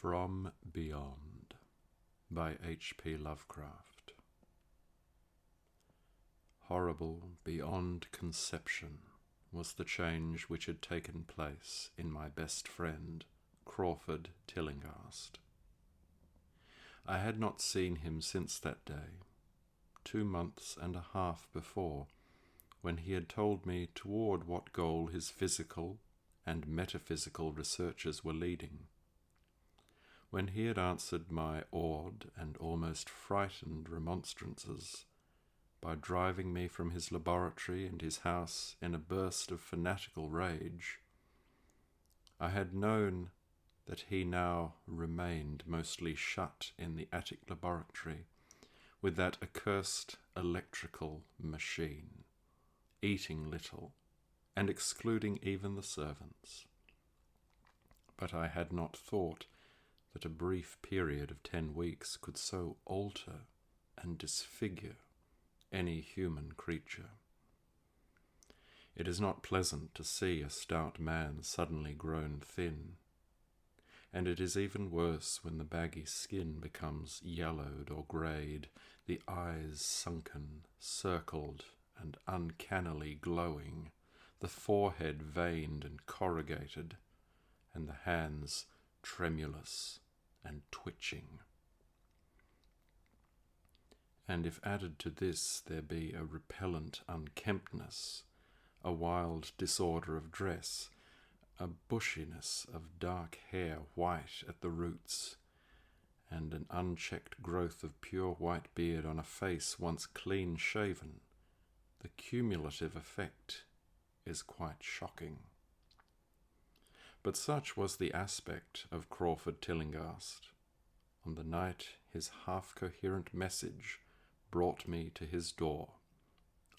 From Beyond by H.P. Lovecraft. Horrible beyond conception was the change which had taken place in my best friend, Crawford Tillinghast. I had not seen him since that day, 2 months and a half before, when he had told me toward what goal his physical and metaphysical researches were leading. When he had answered my awed and almost frightened remonstrances by driving me from his laboratory and his house in a burst of fanatical rage, I had known that he now remained mostly shut in the attic laboratory with that accursed electrical machine, eating little and excluding even the servants. But I had not thought that a brief period of 10 weeks could so alter and disfigure any human creature. It is not pleasant to see a stout man suddenly grown thin, and it is even worse when the baggy skin becomes yellowed or greyed, the eyes sunken, circled, and uncannily glowing, the forehead veined and corrugated, and the hands tremulous and twitching. And if added to this there be a repellent unkemptness, a wild disorder of dress, a bushiness of dark hair white at the roots, and an unchecked growth of pure white beard on a face once clean shaven, the cumulative effect is quite shocking. But such was the aspect of Crawford Tillinghast on the night his half-coherent message brought me to his door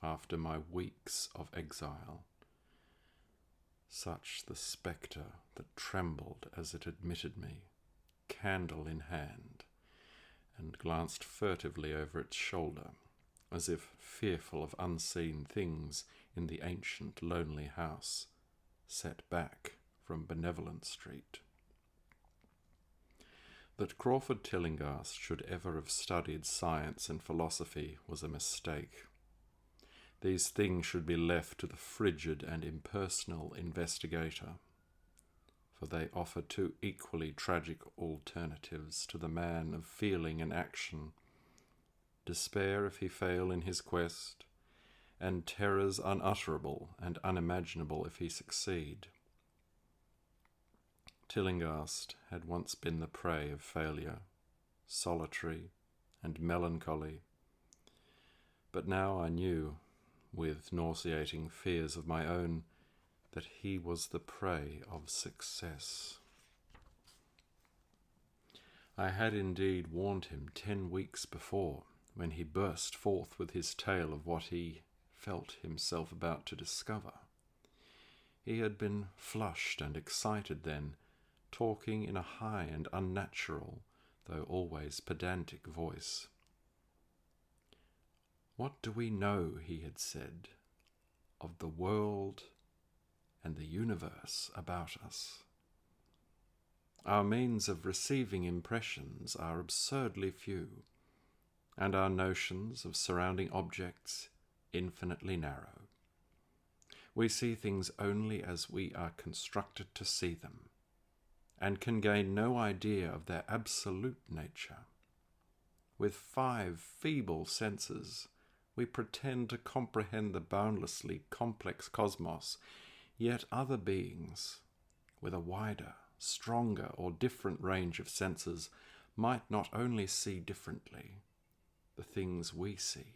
after my weeks of exile. Such the spectre that trembled as it admitted me, candle in hand, and glanced furtively over its shoulder, as if fearful of unseen things in the ancient lonely house, set back from Benevolent Street. That Crawford Tillinghast should ever have studied science and philosophy was a mistake. These things should be left to the frigid and impersonal investigator, for they offer 2 equally tragic alternatives to the man of feeling and action: despair if he fail in his quest, and terrors unutterable and unimaginable if he succeed. Tillinghast had once been the prey of failure, solitary and melancholy, but now I knew, with nauseating fears of my own, that he was the prey of success. I had indeed warned him 10 weeks before, when he burst forth with his tale of what he felt himself about to discover. He had been flushed and excited then, talking in a high and unnatural, though always pedantic voice. "What do we know," he had said, "of the world and the universe about us? Our means of receiving impressions are absurdly few, and our notions of surrounding objects infinitely narrow. We see things only as we are constructed to see them, and can gain no idea of their absolute nature. With 5 feeble senses, we pretend to comprehend the boundlessly complex cosmos, yet other beings, with a wider, stronger, or different range of senses, might not only see differently the things we see,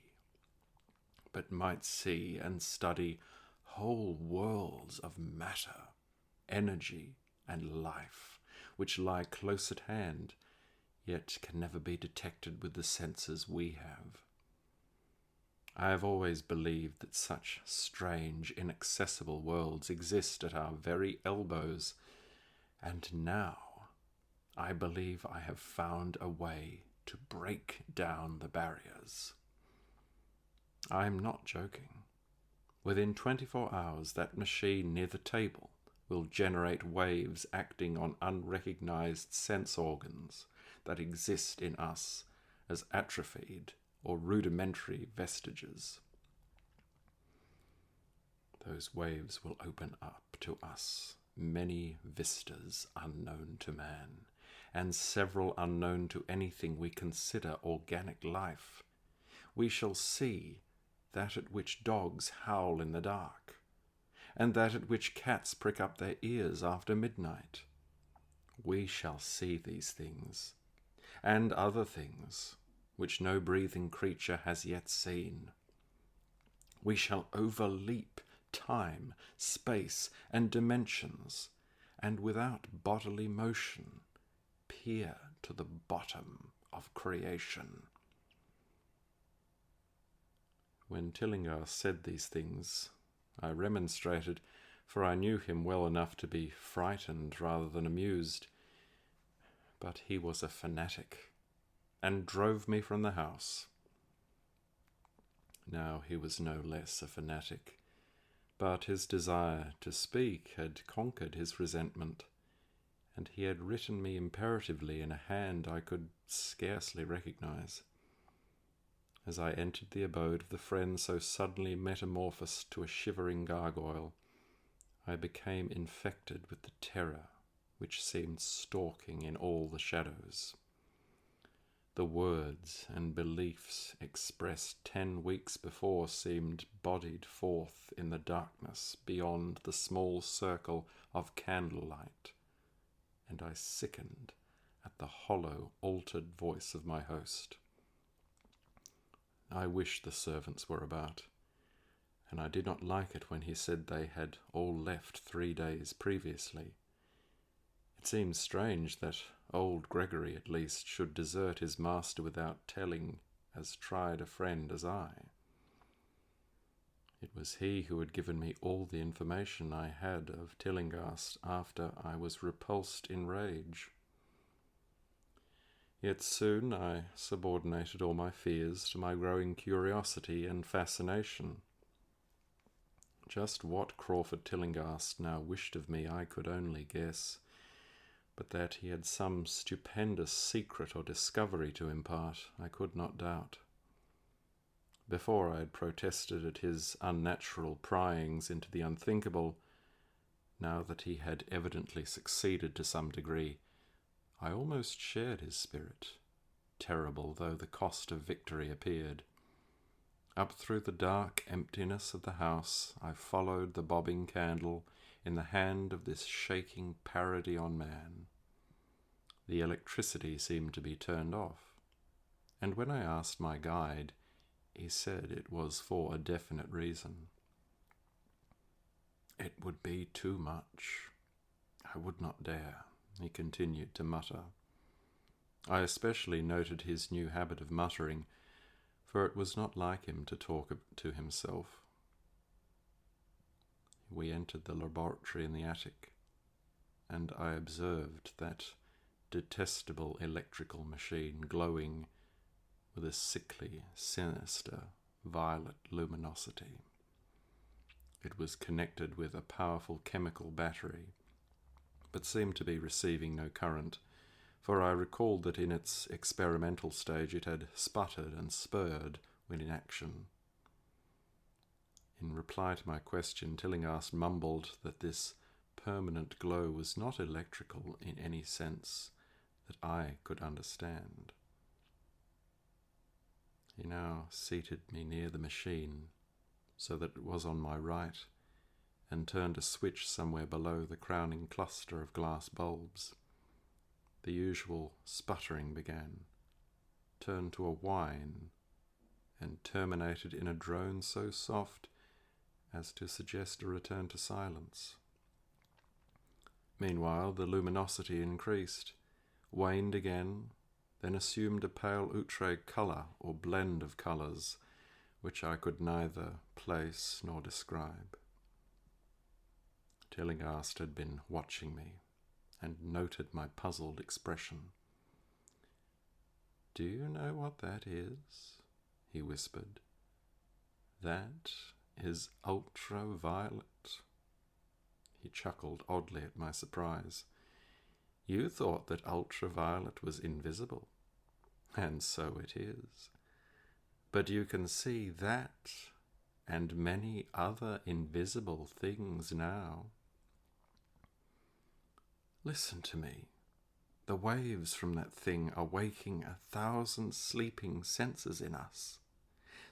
but might see and study whole worlds of matter, energy, and life, which lie close at hand, yet can never be detected with the senses we have. I have always believed that such strange, inaccessible worlds exist at our very elbows, and now I believe I have found a way to break down the barriers. I am not joking. Within 24 hours, that machine near the table will generate waves acting on unrecognized sense organs that exist in us as atrophied or rudimentary vestiges. Those waves will open up to us many vistas unknown to man, and several unknown to anything we consider organic life. We shall see that at which dogs howl in the dark, and that at which cats prick up their ears after midnight. We shall see these things, and other things, which no breathing creature has yet seen. We shall overleap time, space, and dimensions, and without bodily motion, peer to the bottom of creation. When Tillinghast said these things, I remonstrated, for I knew him well enough to be frightened rather than amused. But he was a fanatic, and drove me from the house. Now he was no less a fanatic, but his desire to speak had conquered his resentment, and he had written me imperatively in a hand I could scarcely recognize. As I entered the abode of the friend so suddenly metamorphosed to a shivering gargoyle, I became infected with the terror which seemed stalking in all the shadows. The words and beliefs expressed 10 weeks before seemed bodied forth in the darkness beyond the small circle of candlelight, and I sickened at the hollow, altered voice of my host. I wished the servants were about, and I did not like it when he said they had all left 3 days previously. It seemed strange that old Gregory, at least, should desert his master without telling as tried a friend as I. It was he who had given me all the information I had of Tillinghast after I was repulsed in rage. Yet soon I subordinated all my fears to my growing curiosity and fascination. Just what Crawford Tillinghast now wished of me I could only guess, but that he had some stupendous secret or discovery to impart I could not doubt. Before I had protested at his unnatural pryings into the unthinkable, now that he had evidently succeeded to some degree, I almost shared his spirit, terrible though the cost of victory appeared. Up through the dark emptiness of the house I followed the bobbing candle in the hand of this shaking parody on man. The electricity seemed to be turned off, and when I asked my guide, he said it was for a definite reason. It would be too much. I would not dare, he continued to mutter. I especially noted his new habit of muttering, for it was not like him to talk to himself. We entered the laboratory in the attic, and I observed that detestable electrical machine glowing with a sickly, sinister, violet luminosity. It was connected with a powerful chemical battery, but seemed to be receiving no current, for I recalled that in its experimental stage it had sputtered and spurred when in action. In reply to my question, Tillinghast mumbled that this permanent glow was not electrical in any sense that I could understand. He now seated me near the machine, so that it was on my right, and turned a switch somewhere below the crowning cluster of glass bulbs. The usual sputtering began, turned to a whine, and terminated in a drone so soft as to suggest a return to silence. Meanwhile, the luminosity increased, waned again, then assumed a pale outre colour or blend of colours, which I could neither place nor describe. Tillinghast had been watching me, and noted my puzzled expression. "Do you know what that is?" he whispered. "That is ultraviolet." He chuckled oddly at my surprise. "You thought that ultraviolet was invisible, and so it is. But you can see that and many other invisible things now. Listen to me. The waves from that thing are waking 1,000 sleeping senses in us.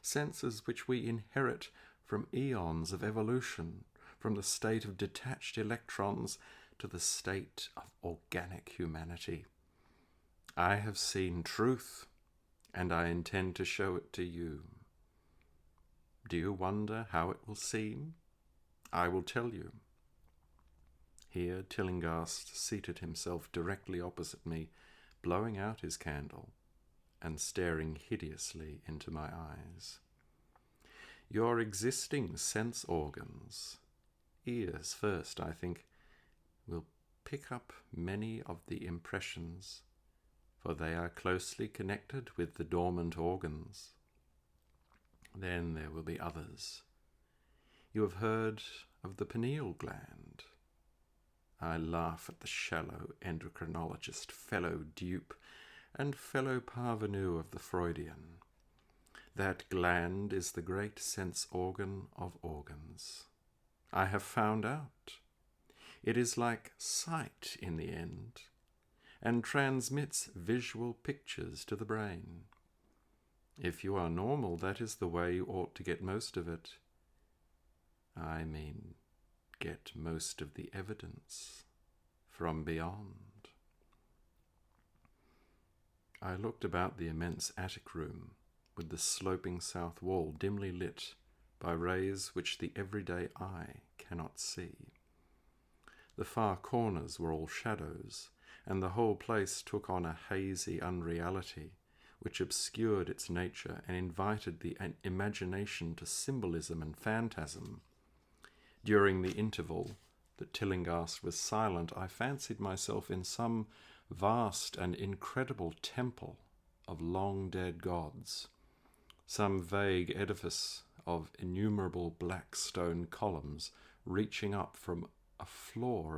Senses which we inherit from eons of evolution, from the state of detached electrons to the state of organic humanity. I have seen truth, and I intend to show it to you. Do you wonder how it will seem? I will tell you." Here Tillinghast seated himself directly opposite me, blowing out his candle and staring hideously into my eyes. "Your existing sense organs, ears first, I think, will pick up many of the impressions, for they are closely connected with the dormant organs. Then there will be others. You have heard of the pineal gland. I laugh at the shallow endocrinologist, fellow dupe, and fellow parvenu of the Freudian. That gland is the great sense organ of organs. I have found out. It is like sight in the end, and transmits visual pictures to the brain. If you are normal, that is the way you ought to get most of it. I mean, get most of the evidence from beyond." I looked about the immense attic room, with the sloping south wall dimly lit by rays which the everyday eye cannot see. The far corners were all shadows, and the whole place took on a hazy unreality which obscured its nature and invited the imagination to symbolism and phantasm. During the interval that Tillinghast was silent, I fancied myself in some vast and incredible temple of long-dead gods, some vague edifice of innumerable black stone columns reaching up from a floor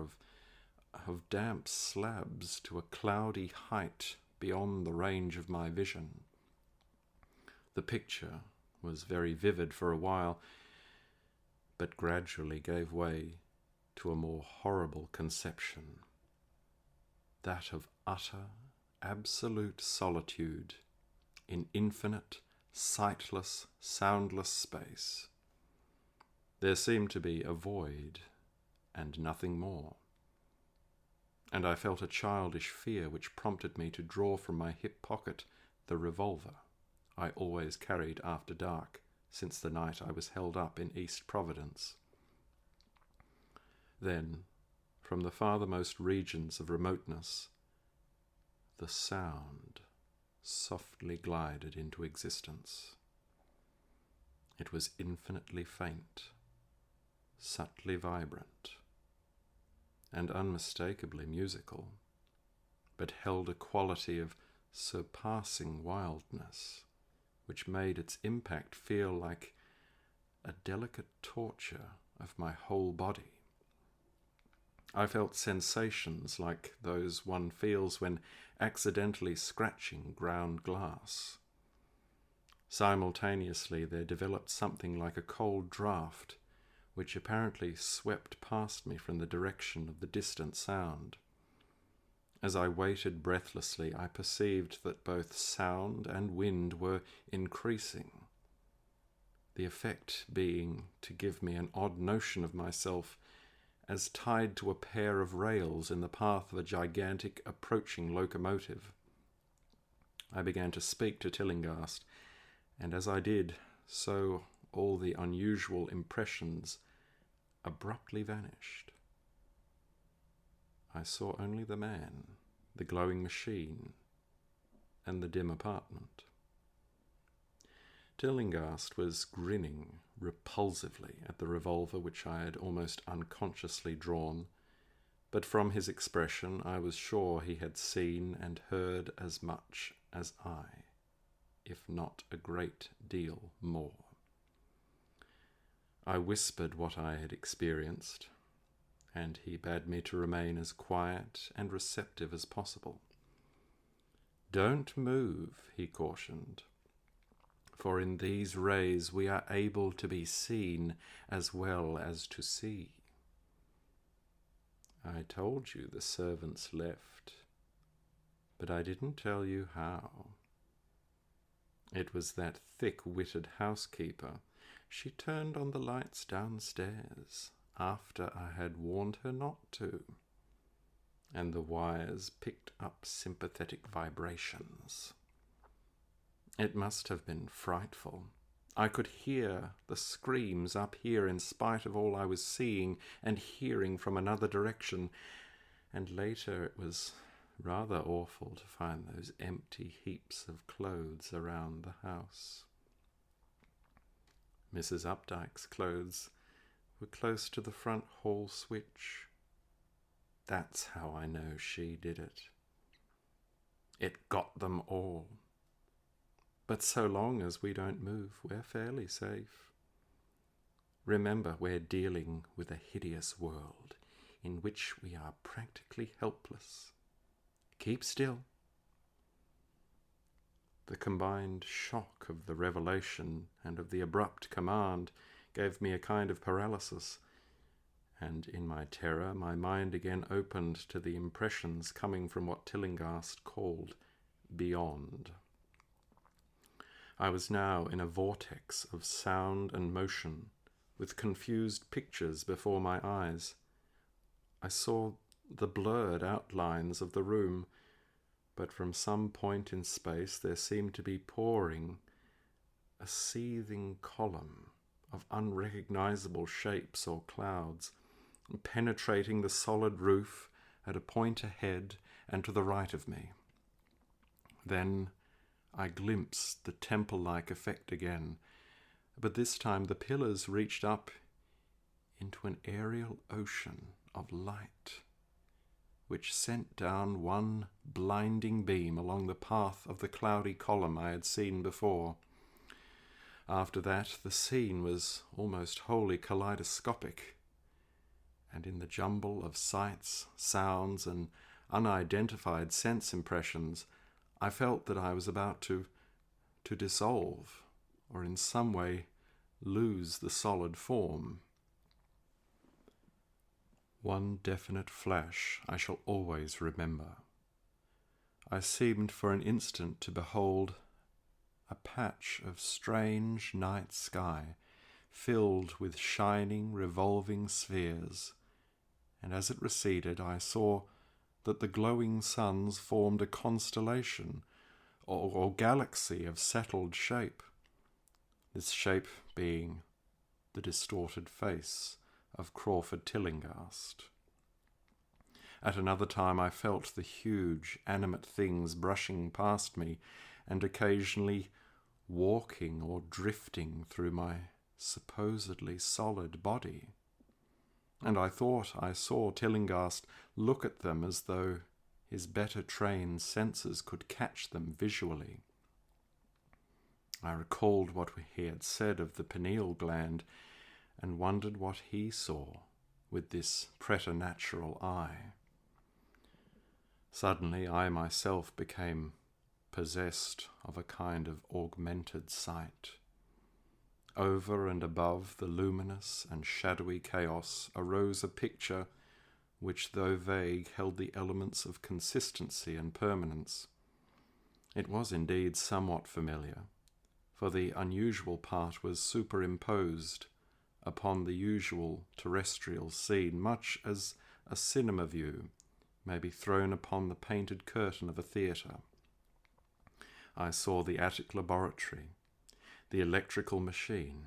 of damp slabs to a cloudy height beyond the range of my vision. The picture was very vivid for a while, but gradually gave way to a more horrible conception, that of utter, absolute solitude in infinite, sightless, soundless space. There seemed to be a void and nothing more, and I felt a childish fear which prompted me to draw from my hip pocket the revolver I always carried after dark since the night I was held up in East Providence. Then, from the farthermost regions of remoteness, the sound softly glided into existence. It was infinitely faint, subtly vibrant, and unmistakably musical, but held a quality of surpassing wildness, which made its impact feel like a delicate torture of my whole body. I felt sensations like those one feels when accidentally scratching ground glass. Simultaneously, there developed something like a cold draught, which apparently swept past me from the direction of the distant sound. As I waited breathlessly, I perceived that both sound and wind were increasing, the effect being to give me an odd notion of myself as tied to a pair of rails in the path of a gigantic approaching locomotive. I began to speak to Tillinghast, and as I did, so all the unusual impressions abruptly vanished. I saw only the man, the glowing machine, and the dim apartment. Tillinghast was grinning repulsively at the revolver which I had almost unconsciously drawn, but from his expression I was sure he had seen and heard as much as I, if not a great deal more. I whispered what I had experienced, and he bade me to remain as quiet and receptive as possible. "Don't move," he cautioned, "for in these rays we are able to be seen as well as to see." "I told you the servants left, but I didn't tell you how. It was that thick-witted housekeeper. She turned on the lights downstairs after I had warned her not to, and the wires picked up sympathetic vibrations. It must have been frightful. I could hear the screams up here in spite of all I was seeing and hearing from another direction, and later it was rather awful to find those empty heaps of clothes around the house. Mrs. Updike's clothes were close to the front hall switch. That's how I know she did it. It got them all. But so long as we don't move, we're fairly safe. Remember, we're dealing with a hideous world in which we are practically helpless. Keep still." The combined shock of the revelation and of the abrupt command gave me a kind of paralysis, and in my terror my mind again opened to the impressions coming from what Tillinghast called beyond. I was now in a vortex of sound and motion, with confused pictures before my eyes. I saw the blurred outlines of the room, but from some point in space there seemed to be pouring a seething column of unrecognizable shapes or clouds, penetrating the solid roof at a point ahead and to the right of me. Then I glimpsed the temple-like effect again, but this time the pillars reached up into an aerial ocean of light, which sent down one blinding beam along the path of the cloudy column I had seen before. After that, the scene was almost wholly kaleidoscopic, and in the jumble of sights, sounds, and unidentified sense impressions, I felt that I was about to dissolve, or in some way lose the solid form. One definite flash I shall always remember. I seemed for an instant to behold a patch of strange night sky filled with shining, revolving spheres, and as it receded I saw that the glowing suns formed a constellation or galaxy of settled shape, this shape being the distorted face of Crawford Tillinghast. At another time I felt the huge, animate things brushing past me and occasionally walking or drifting through my supposedly solid body. And I thought I saw Tillinghast look at them as though his better-trained senses could catch them visually. I recalled what he had said of the pineal gland and wondered what he saw with this preternatural eye. Suddenly I myself became possessed of a kind of augmented sight. Over and above the luminous and shadowy chaos arose a picture which, though vague, held the elements of consistency and permanence. It was indeed somewhat familiar, for the unusual part was superimposed upon the usual terrestrial scene, much as a cinema view may be thrown upon the painted curtain of a theatre. I saw the attic laboratory, the electrical machine,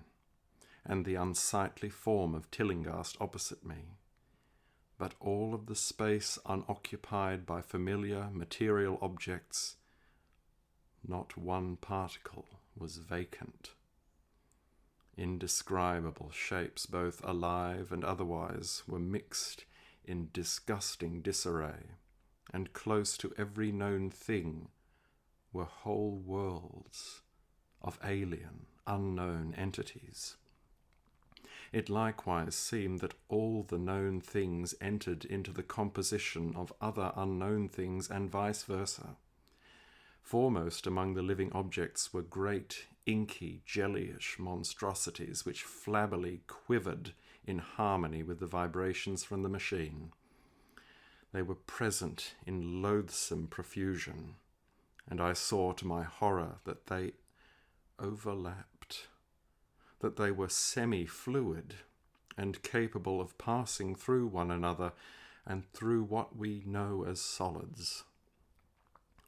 and the unsightly form of Tillinghast opposite me, but all of the space unoccupied by familiar material objects, not one particle was vacant. Indescribable shapes, both alive and otherwise, were mixed in disgusting disarray, and close to every known thing were whole worlds of alien, unknown entities. It likewise seemed that all the known things entered into the composition of other unknown things, and vice versa. Foremost among the living objects were great, inky, jellyish monstrosities which flabbily quivered in harmony with the vibrations from the machine. They were present in loathsome profusion, and I saw to my horror that they overlapped, that they were semi-fluid and capable of passing through one another and through what we know as solids.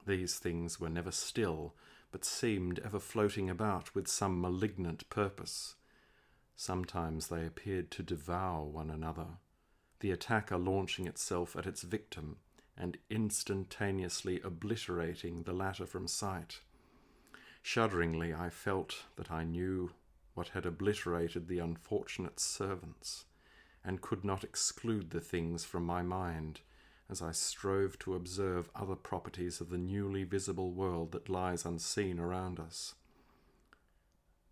These things were never still, but seemed ever floating about with some malignant purpose. Sometimes they appeared to devour one another, the attacker launching itself at its victim and instantaneously obliterating the latter from sight. Shudderingly, I felt that I knew what had obliterated the unfortunate servants, and could not exclude the things from my mind, as I strove to observe other properties of the newly visible world that lies unseen around us.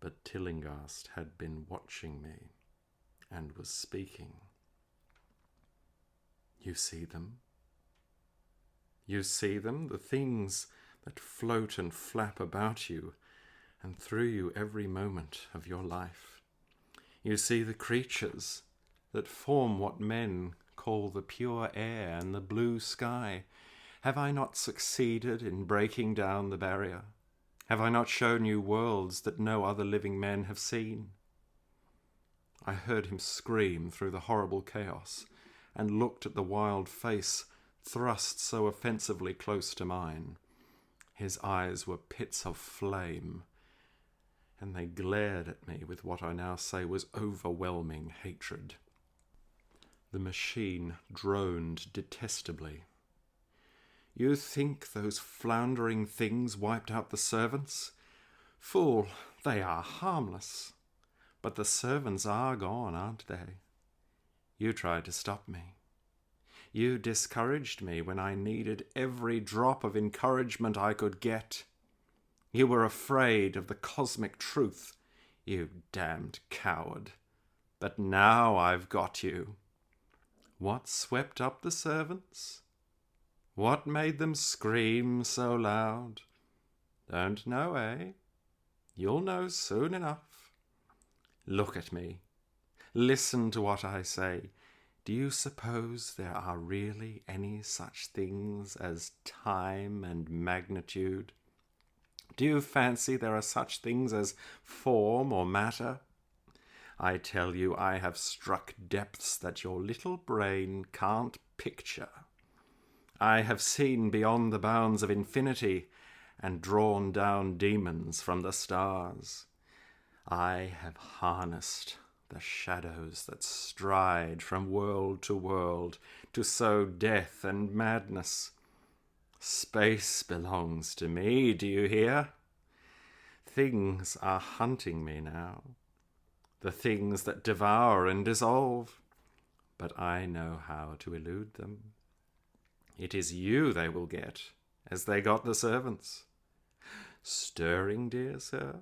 But Tillinghast had been watching me, and was speaking. "You see them? You see them, the things that float and flap about you and through you every moment of your life. You see the creatures that form what men call the pure air and the blue sky. Have I not succeeded in breaking down the barrier? Have I not shown you worlds that no other living men have seen?" I heard him scream through the horrible chaos, and looked at the wild face thrust so offensively close to mine. His eyes were pits of flame, and they glared at me with what I now say was overwhelming hatred. The machine droned detestably. "You think those floundering things wiped out the servants? Fool, they are harmless. But the servants are gone, aren't they? You tried to stop me. You discouraged me when I needed every drop of encouragement I could get. You were afraid of the cosmic truth, you damned coward. But now I've got you. What swept up the servants? What made them scream so loud? Don't know, eh? You'll know soon enough. Look at me. Listen to what I say. Do you suppose there are really any such things as time and magnitude? Do you fancy there are such things as form or matter? I tell you, I have struck depths that your little brain can't picture. I have seen beyond the bounds of infinity and drawn down demons from the stars. I have harnessed the shadows that stride from world to sow death and madness. Space belongs to me, do you hear? Things are hunting me now, the things that devour and dissolve, but I know how to elude them. It is you they will get, as they got the servants. Stirring, dear sir?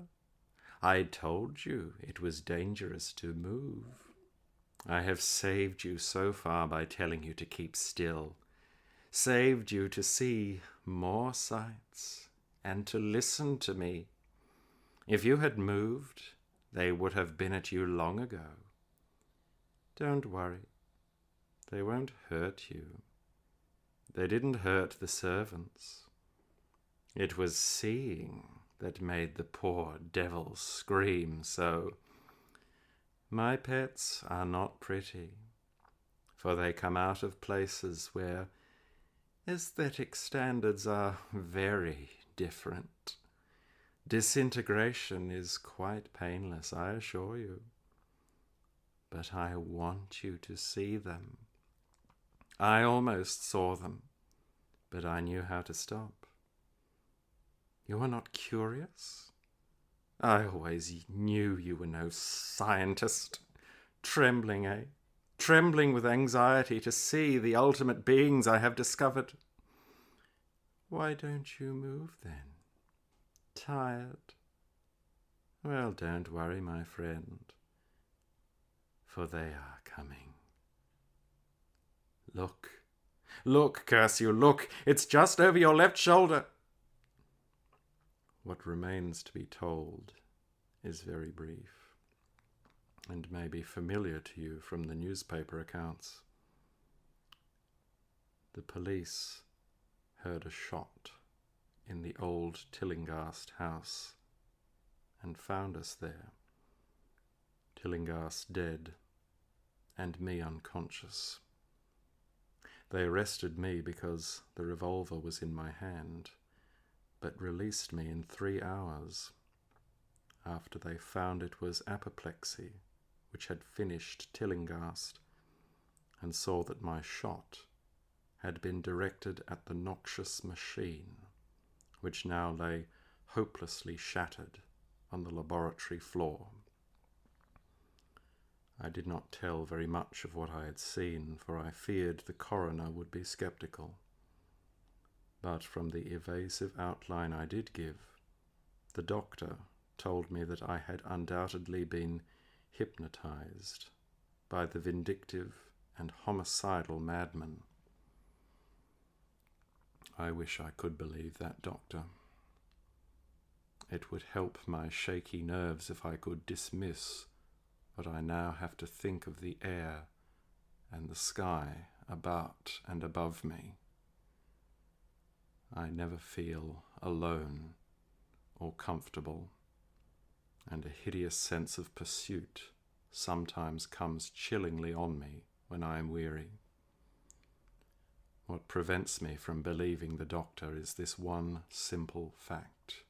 I told you it was dangerous to move. I have saved you so far by telling you to keep still, saved you to see more sights and to listen to me. If you had moved, they would have been at you long ago. Don't worry. They won't hurt you. They didn't hurt the servants. It was seeing that made the poor devils scream so. My pets are not pretty, for they come out of places where aesthetic standards are very different. Disintegration is quite painless, I assure you. But I want you to see them. I almost saw them, but I knew how to stop. You are not curious? I always knew you were no scientist. Trembling, eh? Trembling with anxiety to see the ultimate beings I have discovered. Why don't you move then? Tired? Well, don't worry, my friend. for they are coming. Look, look, curse you, look, it's just over your left shoulder. What remains to be told is very brief, and may be familiar to you from the newspaper accounts. The police heard a shot in the old Tillinghast house and found us there, Tillinghast dead and me unconscious. They arrested me because the revolver was in my hand, but released me in 3 hours after they found it was apoplexy which had finished Tillinghast, and saw that my shot had been directed at the noxious machine, which now lay hopelessly shattered on the laboratory floor. I did not tell very much of what I had seen, for I feared the coroner would be sceptical. But from the evasive outline I did give, the doctor told me that I had undoubtedly been hypnotized by the vindictive and homicidal madman. I wish I could believe that doctor. It would help my shaky nerves if I could dismiss what I now have to think of the air and the sky about and above me. I never feel alone or comfortable, and a hideous sense of pursuit sometimes comes chillingly on me when I am weary. What prevents me from believing the doctor is this one simple fact: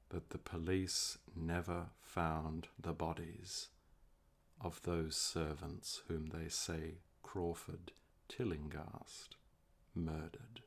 that the police never found the bodies of those servants whom they say Crawford Tillinghast murdered.